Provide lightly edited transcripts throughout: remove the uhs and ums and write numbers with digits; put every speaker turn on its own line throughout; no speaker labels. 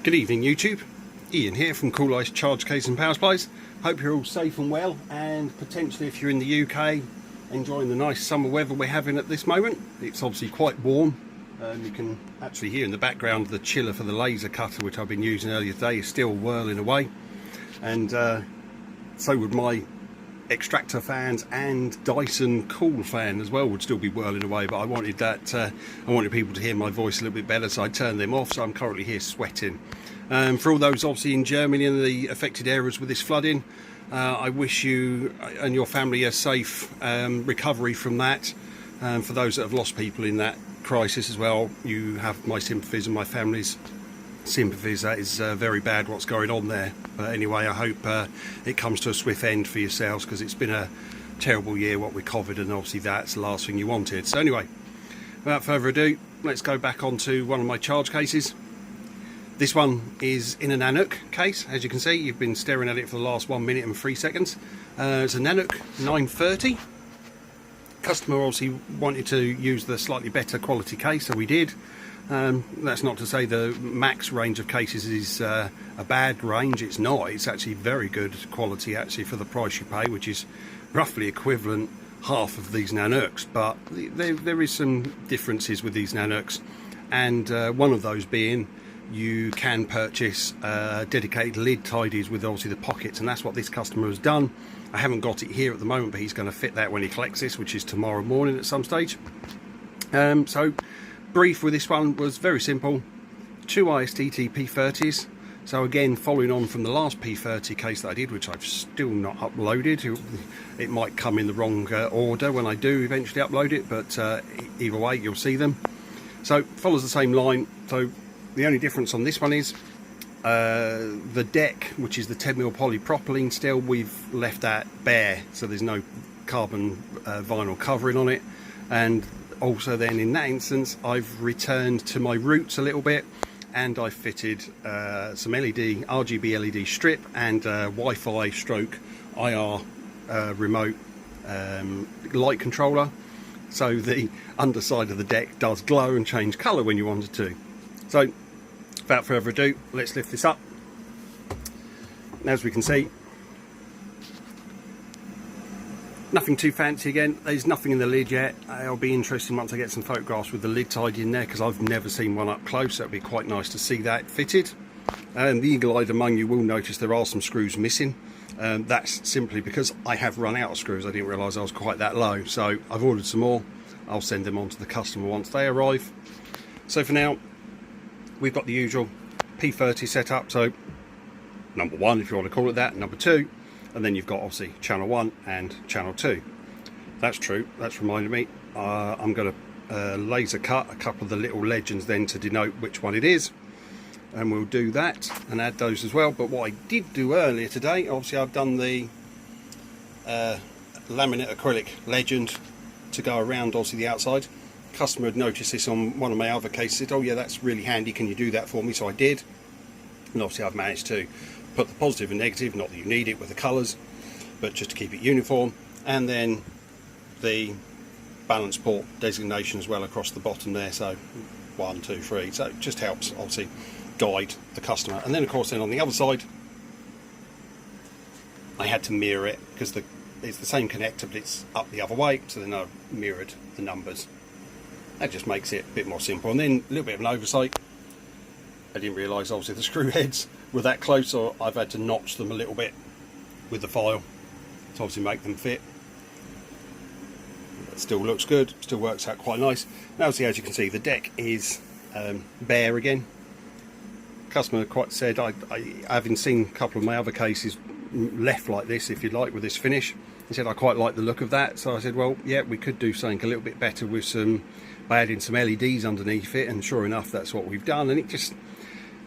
Good evening YouTube, Ian here from Coolice Charge Case and Power Supplies. Hope you're all safe and well, and potentially if you're in the UK enjoying the nice summer weather we're having at this moment. It's obviously quite warm. You can actually hear in the background the chiller for the laser cutter which I've been using earlier today is still whirling away, and so would my extractor fans, and Dyson cool fan as well would still be whirling away, but I wanted that I wanted people to hear my voice a little bit better, so I turned them off. So I'm currently here sweating. For all those obviously in Germany and the affected areas with this flooding, I wish you and your family a safe recovery from that. For those that have lost people in that crisis as well, you have my sympathies and my family's sympathies. That is very bad what's going on there, but anyway, I hope it comes to a swift end for yourselves, because it's been a terrible year what with COVID, and obviously that's the last thing you wanted. So anyway, without further ado, let's go back onto one of my charge cases. This one is in a Nanook case. As you can see, you've been staring at it for the last 1 minute and 3 seconds. It's a Nanook 930. Customer obviously wanted to use the slightly better quality case, so we did. That's not to say the max range of cases is a bad range. It's not. It's actually very good quality actually for the price you pay, which is roughly equivalent half of these Nanooks. But there is some differences with these Nanooks, and one of those being you can purchase dedicated lid tidies with obviously the pockets, and that's what this customer has done. I haven't got it here at the moment, but he's going to fit that when he collects this, which is tomorrow morning at some stage. So brief with this one was very simple. 2 ISDT P30s. So again, following on from the last P30 case that I did, which I've still not uploaded. It might come in the wrong order when I do eventually upload it, but either way you'll see them. So follows the same line. So the only difference on this one is the deck, which is the 10mm polypropylene still, we've left that bare, so there's no carbon vinyl covering on it. And also then in that instance I've returned to my roots a little bit, and I fitted some RGB LED strip and Wi-Fi stroke IR remote light controller, so the underside of the deck does glow and change colour when you want it to. So without further ado, let's lift this up. As we can see, nothing too fancy again. There's nothing in the lid yet. It'll be interesting once I get some photographs with the lid tidy in there, because I've never seen one up close. So it'll be quite nice to see that fitted. And the eagle-eyed among you will notice there are some screws missing. That's simply because I have run out of screws. I didn't realise I was quite that low, so I've ordered some more. I'll send them on to the customer once they arrive. So for now, we've got the usual P30 set up. So number 1, if you want to call it that, number 2, and then you've got obviously channel 1 and channel 2. That's true. That's reminded me. I'm going to laser cut a couple of the little legends then to denote which one it is, and we'll do that and add those as well. But what I did do earlier today, obviously I've done the laminate acrylic legend to go around obviously the outside. Customer had noticed this on one of my other cases, said, oh yeah, that's really handy, can you do that for me? So I did, and obviously I've managed to put the positive and negative, not that you need it with the colours, but just to keep it uniform, and then the balance port designation as well across the bottom there, so 1, 2, 3, so it just helps obviously guide the customer. And then of course then on the other side I had to mirror it, because it's the same connector but it's up the other way, so then I've mirrored the numbers. That just makes it a bit more simple. And then a little bit of an oversight, I didn't realise obviously the screw heads were that close, so I've had to notch them a little bit with the file to obviously make them fit. That still looks good, still works out quite nice. Now see, as you can see, the deck is bare again. Customer quite said, having seen a couple of my other cases left like this, if you like, with this finish, he said I quite like the look of that. So I said, well yeah, we could do something a little bit better with some, by adding some LEDs underneath it, and sure enough that's what we've done. And it just,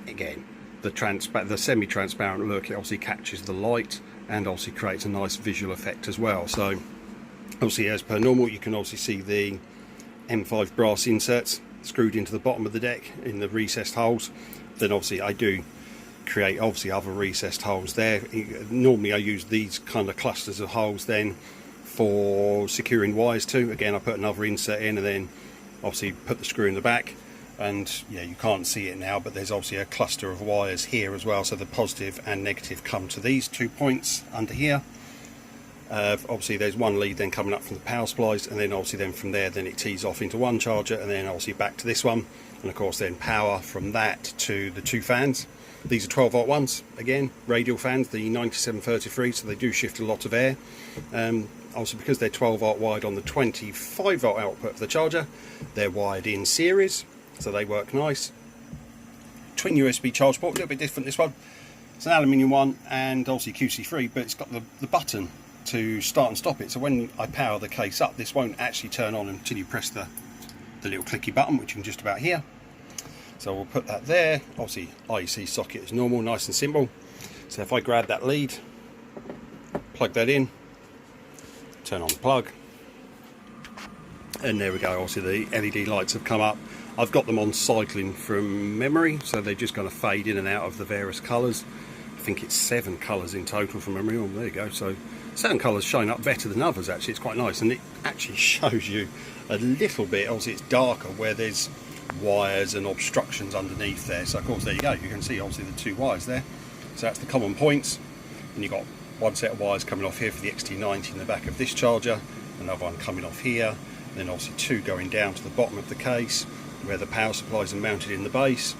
again, the semi-transparent look, it obviously catches the light and obviously creates a nice visual effect as well. So obviously as per normal, you can obviously see the M5 brass inserts screwed into the bottom of the deck in the recessed holes. Then obviously I do create obviously other recessed holes there. Normally I use these kind of clusters of holes then for securing wires to. Again, I put another insert in and then obviously put the screw in the back. and yeah, you can't see it now, but there's obviously a cluster of wires here as well, so the positive and negative come to these 2 points under here. Obviously there's one lead then coming up from the power supplies, and then obviously then from there then it tees off into one charger, and then obviously back to this one, and of course then power from that to the 2 fans. These are 12 volt ones, again radial fans, the 9733, so they do shift a lot of air. Also because they're 12 volt wired on the 25 volt output of the charger, they're wired in series, so they work nice. Twin USB charge port, a little bit different this one. It's an aluminium one and obviously QC free, but it's got the button to start and stop it, so when I power the case up, this won't actually turn on until you press the little clicky button, which you can just about hear. So we'll put that there. Obviously IEC socket is normal, nice and simple. So if I grab that lead, plug that in, turn on the plug, and there we go. Obviously the LED lights have come up. I've got them on cycling from memory, so they're just going to fade in and out of the various colours. I think it's 7 colours in total from memory. Oh, there you go. So certain colours shine up better than others, actually. It's quite nice, and it actually shows you a little bit. Obviously it's darker where there's wires and obstructions underneath there. So of course there you go, you can see obviously the 2 wires there. So that's the common points, and you've got one set of wires coming off here for the XT90 in the back of this charger, another one coming off here, and then obviously 2 going down to the bottom of the case where the power supplies are mounted in the base.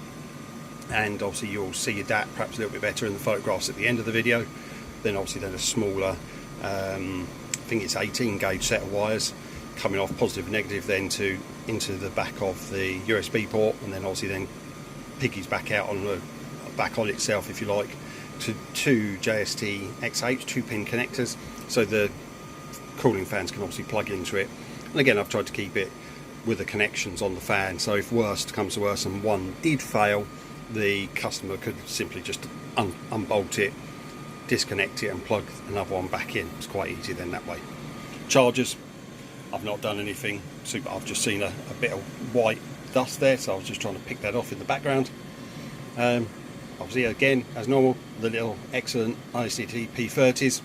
And obviously you'll see that perhaps a little bit better in the photographs at the end of the video. Then obviously then a smaller, I think it's 18 gauge set of wires coming off positive and negative then into the back of the USB port, and then obviously then piggies back out on back on itself, if you like, to 2 JST XH 2-pin connectors, so the cooling fans can obviously plug into it. And again, I've tried to keep it with the connections on the fan, so if worst comes to worst and one did fail, the customer could simply just unbolt it, disconnect it and plug another one back in. It's quite easy then that way. Chargers, I've not done anything super. I've just seen a bit of white dust there, so I was just trying to pick that off in the background. Obviously again, as normal, the little excellent ISDT P30s,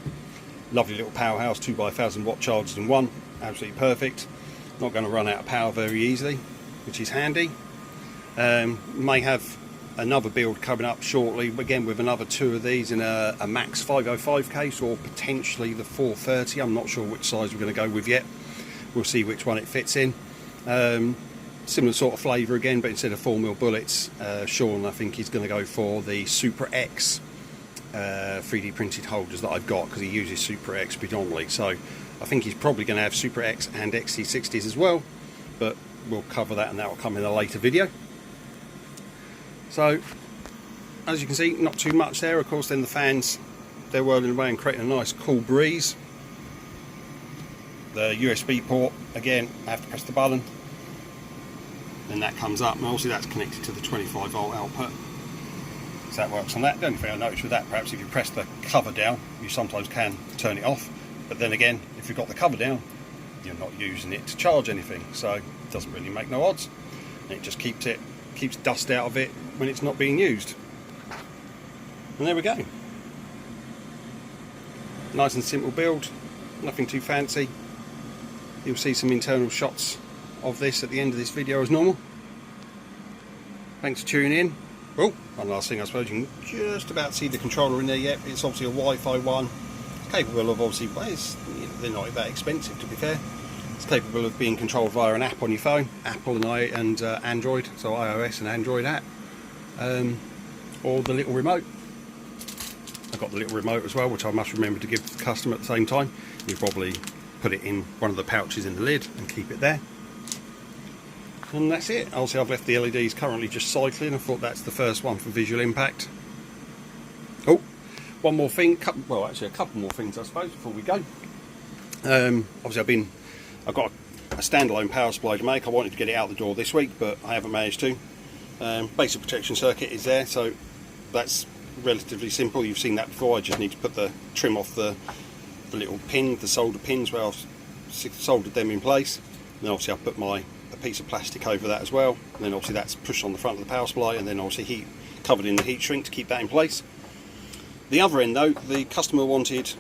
lovely little powerhouse, 2x1000 watt chargers in one, absolutely perfect. Not going to run out of power very easily, which is handy. May have another build coming up shortly, again with another 2 of these in a max 505 case, or potentially the 430. I'm not sure which size we're going to go with yet. We'll see which one it fits in. Similar sort of flavour again, but instead of 4mm bullets, Sean, I think he's going to go for the Super X 3D printed holders that I've got, because he uses Super X predominantly. So I think he's probably going to have Super X and XT60s as well, but we'll cover that, and that will come in a later video. So as you can see, not too much there. Of course then the fans, they're whirling away and creating a nice cool breeze. The USB port, again, I have to press the button, then that comes up, and obviously that's connected to the 25 volt output, so that works on that. The only thing I noticed with that, perhaps if you press the cover down, you sometimes can turn it off, but then again, if you've got the cover down, you're not using it to charge anything, so it doesn't really make no odds, and it just keeps dust out of it when it's not being used. And there we go, nice and simple build, nothing too fancy. You'll see some internal shots of this at the end of this video as normal. Thanks for tuning in. Oh, one last thing, I suppose you can just about see the controller in there yet. It's obviously a Wi-Fi one, capable of obviously, well, they're not that expensive to be fair. It's capable of being controlled via an app on your phone, Apple and Android, so iOS and Android app, or the little remote. I've got the little remote as well, which I must remember to give the customer at the same time. You probably put it in one of the pouches in the lid and keep it there. And that's it. Obviously I've left the LEDs currently just cycling. I thought that's the first one for visual impact. Oh, one more thing, well actually a couple more things I suppose before we go. Obviously I've got a standalone power supply to make. I wanted to get it out the door this week, but I haven't managed to. Basic protection circuit is there, so that's relatively simple. You've seen that before. I just need to put the trim off the little pin, the solder pins where I've soldered them in place. And then obviously I've put a piece of plastic over that as well. And then obviously that's pushed on the front of the power supply, and then obviously covered in the heat shrink to keep that in place. The other end though, the customer wanted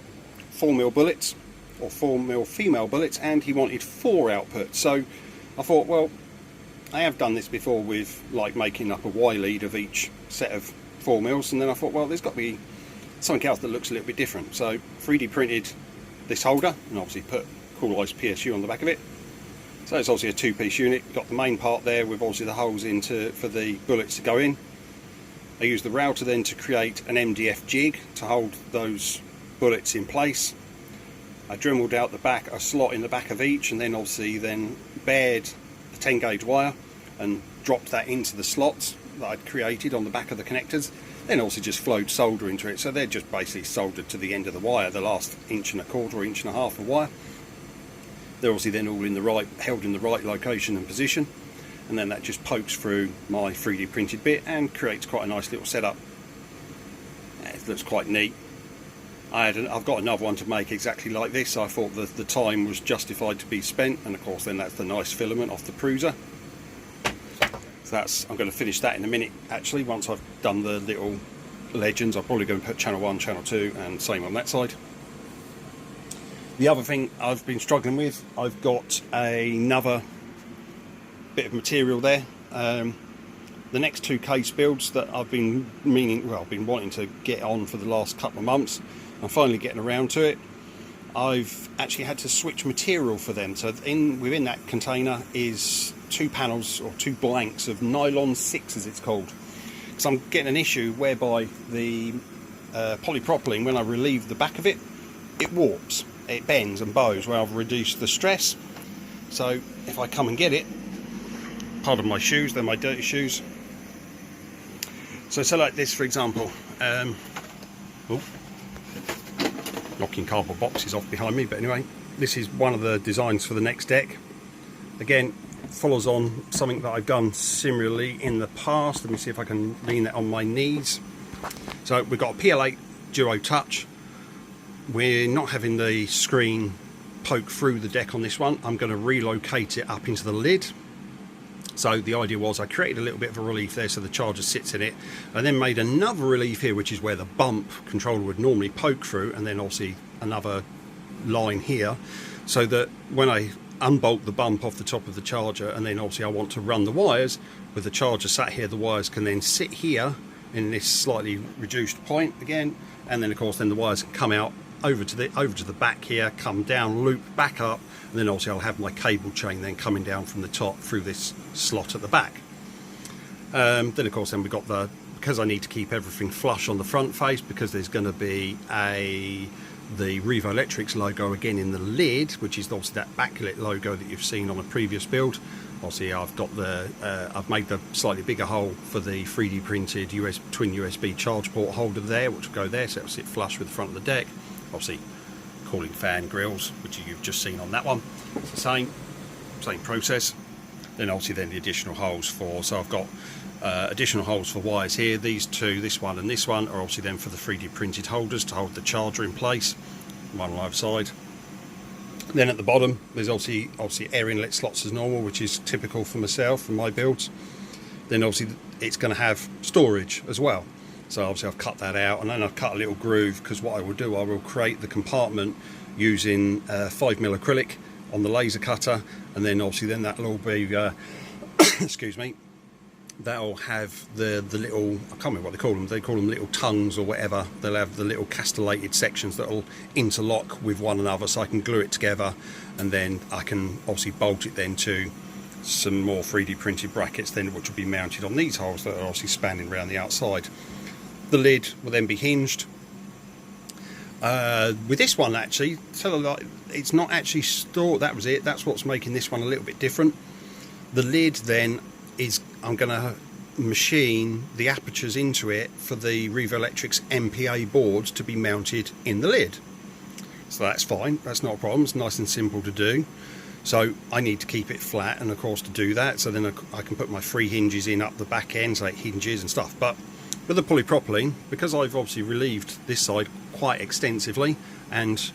4mm bullets, or 4mm female bullets, and he wanted 4 outputs. So I thought, well, I have done this before with like making up a Y lead of each set of 4 mils, and then I thought, well, there's got to be something else that looks a little bit different. So 3D printed this holder and obviously put Coolice PSU on the back of it. So it's obviously a 2-piece unit. Got the main part there with obviously the holes for the bullets to go in. I used the router then to create an MDF jig to hold those bullets in place. I dremeled out the back, a slot in the back of each, and then obviously then bared the 10 gauge wire and dropped that into the slots that I'd created on the back of the connectors. Then also just flowed solder into it, so they're just basically soldered to the end of the wire, the last 1.25 or 1.5 inches of wire. They're obviously then all in the right, held in the right location and position, and then that just pokes through my 3D printed bit and creates quite a nice little setup. It looks quite neat. I've got another one to make exactly like this, so I thought that the time was justified to be spent, and of course then that's the nice filament off the Prusa. So I'm going to finish that in a minute actually, once I've done the little legends. I'm probably going to put channel 1, channel 2 and same on that side. The other thing I've been struggling with, I've got another bit of material there. The next 2 case builds that I've been wanting to get on for the last couple of months. I'm finally getting around to it. I've actually had to switch material for them. So within that container is 2 panels or 2 blanks of nylon 6 as it's called. Because I'm getting an issue whereby the polypropylene, when I relieve the back of it, it warps, it bends and bows where I've reduced the stress. So if I come and get it, pardon my shoes, they're my dirty shoes. So like this for example, knocking cardboard boxes off behind me, but anyway, this is one of the designs for the next deck. Again, follows on something that I've done similarly in the past. Let me see if I can lean that on my knees. So we've got a PL8 Duo Touch. We're not having the screen poke through the deck on this one. I'm going to relocate it up into the lid. So the idea was I created a little bit of a relief there so the charger sits in it, and then made another relief here, which is where the bump controller would normally poke through, and then obviously another line here, so that when I unbolt the bump off the top of the charger, and then obviously I want to run the wires with the charger sat here, the wires can then sit here in this slightly reduced point again, and then of course then the wires come out over to the back here, come down, loop back up, and then obviously I'll have my cable chain then coming down from the top through this slot at the back. Then of course then we've got because I need to keep everything flush on the front face, because there's going to be the Revo Electrics logo again in the lid, which is obviously that backlit logo that you've seen on a previous build. Obviously I've got I've made the slightly bigger hole for the 3D printed twin USB charge port holder there, which will go there, so it'll sit flush with the front of the deck. Obviously cooling fan grills, which you've just seen on that one. It's the same process. Then obviously then the additional holes so I've got additional holes for wires here. These 2, this one and this one, are obviously then for the 3D printed holders to hold the charger in place, one on either side. Then at the bottom there's obviously air inlet slots as normal, which is typical for myself and my builds. Then obviously it's going to have storage as well. So obviously I've cut that out, and then I've cut a little groove, because what I will do, I will create the compartment using 5mm acrylic on the laser cutter, and then obviously then that'll all be excuse me, that'll have the little, I can't remember what they call them little tongues or whatever. They'll have the little castellated sections that'll interlock with one another, so I can glue it together, and then I can obviously bolt it then to some more 3D printed brackets then, which will be mounted on these holes that are obviously spanning around the outside. The lid will then be hinged. With this one actually, so it's not actually stored, that was it, that's what's making this one a little bit different. The lid then is, I'm going to machine the apertures into it for the Revo Electrics MPA boards to be mounted in the lid. So that's fine, that's not a problem, it's nice and simple to do. So I need to keep it flat, and of course to do that, so then I can put my 3 hinges in up the back end, so it hinges and stuff. But with the polypropylene, because I've obviously relieved this side quite extensively and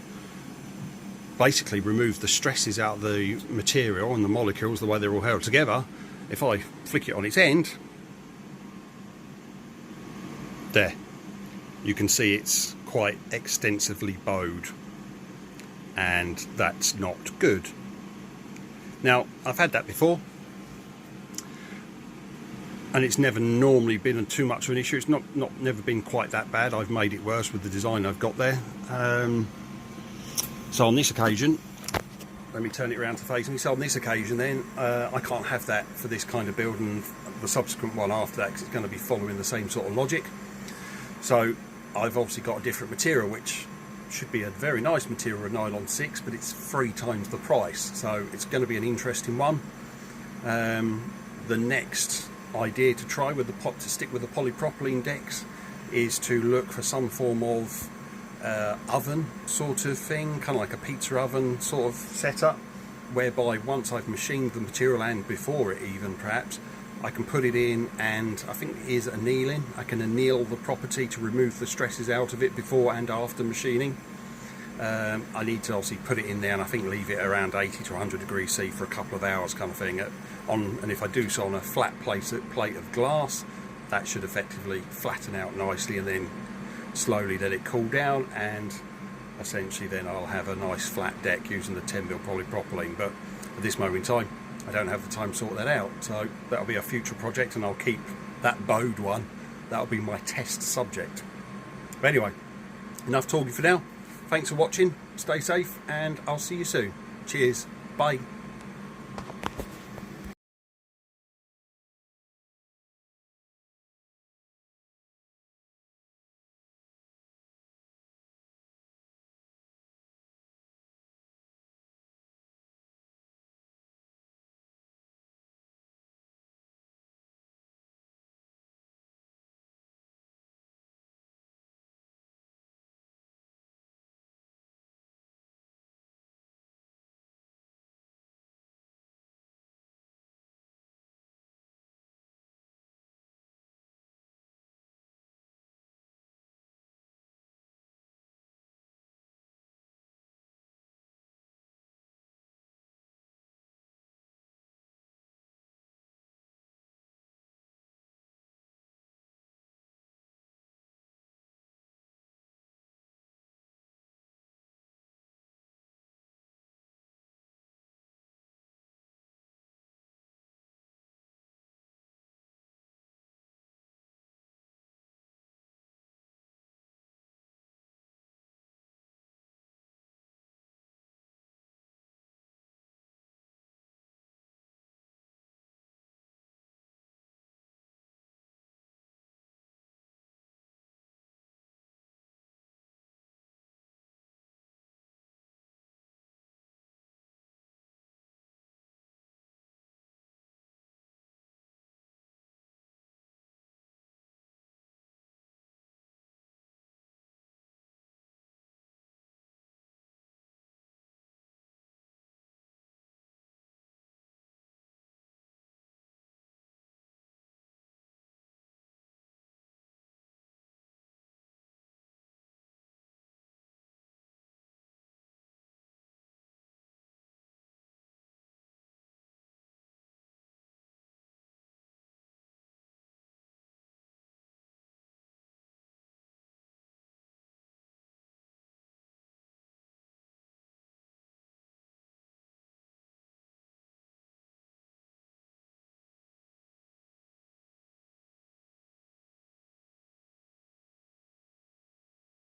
basically removed the stresses out of the material and the molecules, the way they're all held together, if I flick it on its end, there, you can see it's quite extensively bowed, and that's not good. Now, I've had that before. and it's never normally been too much of an issue. It's never been quite that bad. I've made it worse with the design I've got there. So on this occasion, let me turn it around to face me. So on this occasion then, I can't have that for this kind of build and the subsequent one after that, because it's going to be following the same sort of logic. So I've obviously got a different material, which should be a very nice material, a nylon 6, but it's 3 times the price. So it's going to be an interesting one. The next idea to try with to stick with the polypropylene decks is to look for some form of oven sort of thing, kind of like a pizza oven sort of setup, whereby once I've machined the material, and before it even perhaps, I can put it in, and I think it is annealing. I can anneal the property to remove the stresses out of it before and after machining. I need to obviously put it in there, and I think leave it around 80 to 100 degrees C for a couple of hours kind of thing. And if I do so on a flat plate of glass, that should effectively flatten out nicely, and then slowly let it cool down, and essentially then I'll have a nice flat deck using the 10mm polypropylene. But at this moment in time, I don't have the time to sort that out, so that'll be a future project, and I'll keep that bowed one. That'll be my test subject. But anyway, enough talking for now. Thanks for watching, stay safe, and I'll see you soon. Cheers, bye.